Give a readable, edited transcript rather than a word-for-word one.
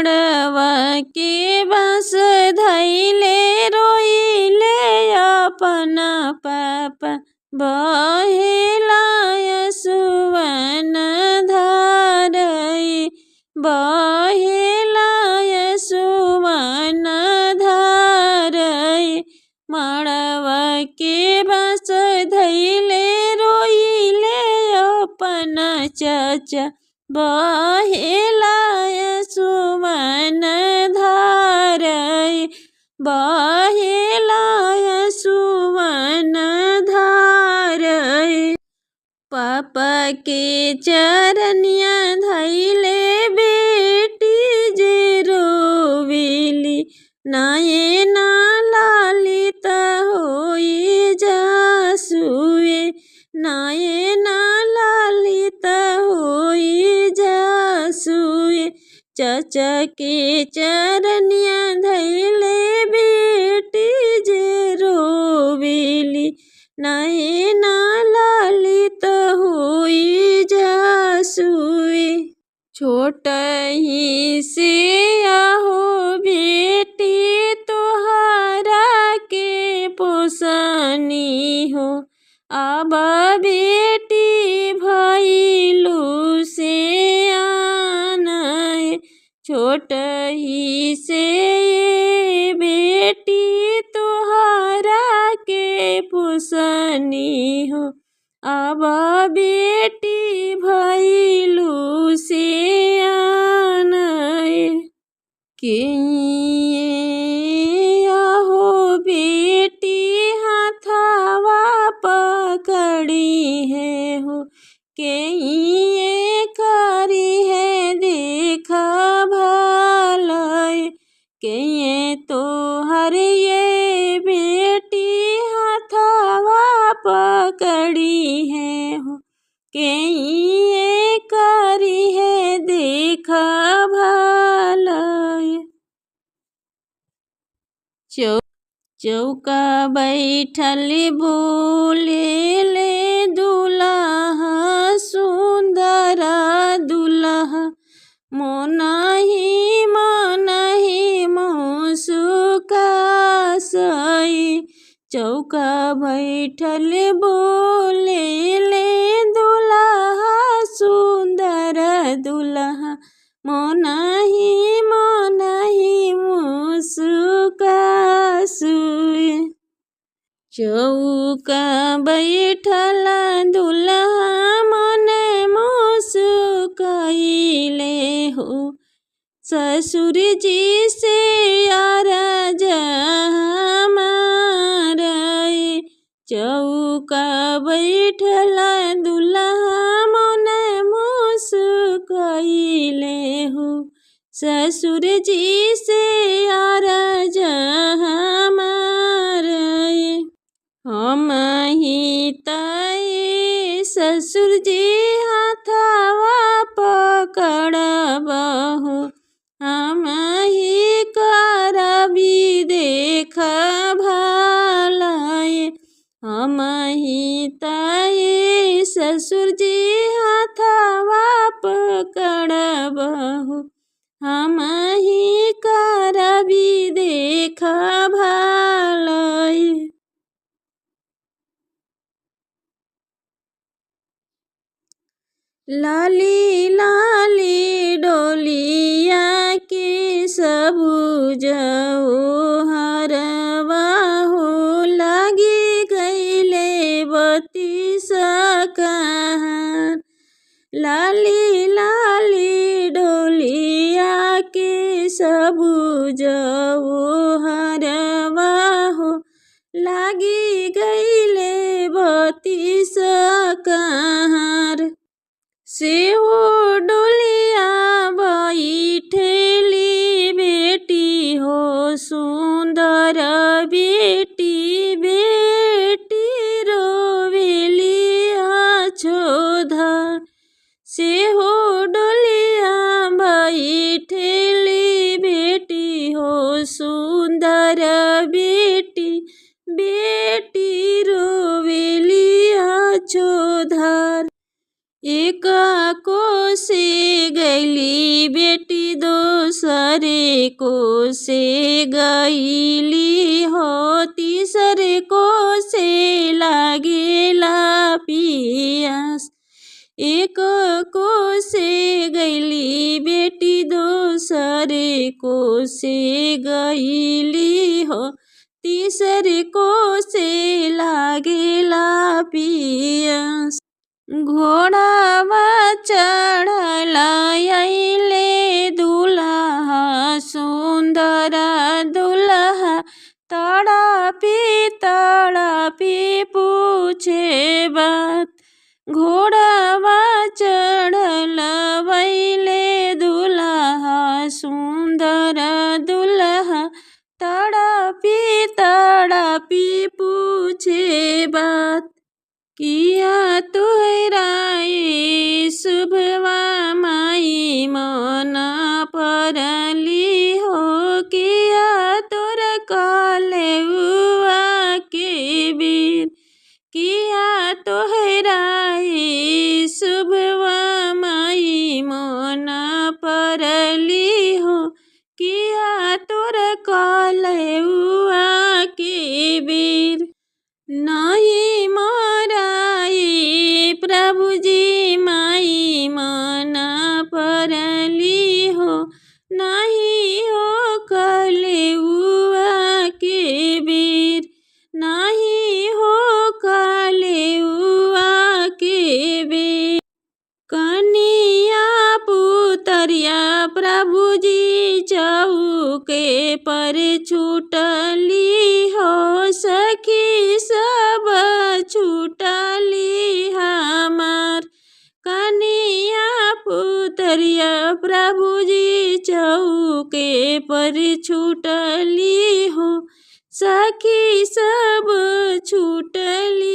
मड़वा के बाँस धैले रोइले अपन पापा बहेला यसुवन धारै बहेला यसुवन धारै मड़वा के बाँस धैले रोइले अपन चाचा बहेला यसुवन धारै बहेला यसुवन धारै पापा के चरनिया धैले बेटी जे रोवेली नयना लालित होई जासुए नयना लालित होई जासुए चाचा के चरनिया धैले बेटी जे रोवेली नयना लालित होई जासुए छोट ही से आहो बेटी तोहरा के पोसनी हो अब बेटी भइलू से आनय छोट ही से बेटी तोहरा के पोसनी हो अब बेटी भइलू से आनय के आहो बेटी हाथवा पकड़ी है हो के ये करी है देखा भलय के ये तोहर ये बेटी हाथवा पकड़ी है हो के ये करी है देखा भलय चौका बैठल बोले ले दुल्हा सुंदर दुल्हा मोनहि मुस्कासई चौका बैठल बोले ले दुल्हा सुंदर दुल्हा मोनहि मुस्कासुए चौका बैठल दुल्हा मन मुस्काइले हो ससुर जी से अरज हमारै चौका बैठल दुल्हा मन मुस्काइले हो ससुर जी से अरज हमारै हम ही तय ससुर जी हाथवा पकड़बहु हम ही करबी देख भलय हम ही तय ससुर जी हाथवा पकड़बहु हम ही करबी देख भलय लाली लाली डोलिया के सबुजो हरवा हो लगी गईले बती सकहार लाली लाली डोलिया के सबुजो हरवा हो लगी गईले बती सकहार से हो डोलिया बैठेली बेटी हो सुंदर बेटी बेटी रोवेली अछोधा से हो डोलिया बैठेली बेटी हो सुंदर बेटी बेटी रोवेली अछोधार एक को से गैली बेटी दोसरे को से गैली हो, तीसरे को से लागेला पियास। एक को से गैली बेटी दोसरे को से गैली हो, तीसरे को से लागेला पियास। घोड़ावा चढ़ल अइले दुल्हा, सुंदर दुल्हा तड़पी पूछे बात। घोड़ावा चढ़ल अइले दुल्हा, सुंदर दुल्हा तड़पी पूछे बात। किया तोहरा शुभवा माई मन परली हो, किया तोर कलेउआ के वीर। किया तोहरा शुभवा माई मन परली हो, किया तोर कलेउआ के वीर। नहीं मोराई प्रभुजी माई मन परली हो, नहीं हो कलेउआ के वीर। नहीं हो कलेउआ के वीर। कनिया पुतरिया प्रभुजी चौके पर छूटली हो, सखी सब छूटली हमार। कनिया पुतरिया प्रभुजी चौके पर छूटली हो, सखी सब छूटली।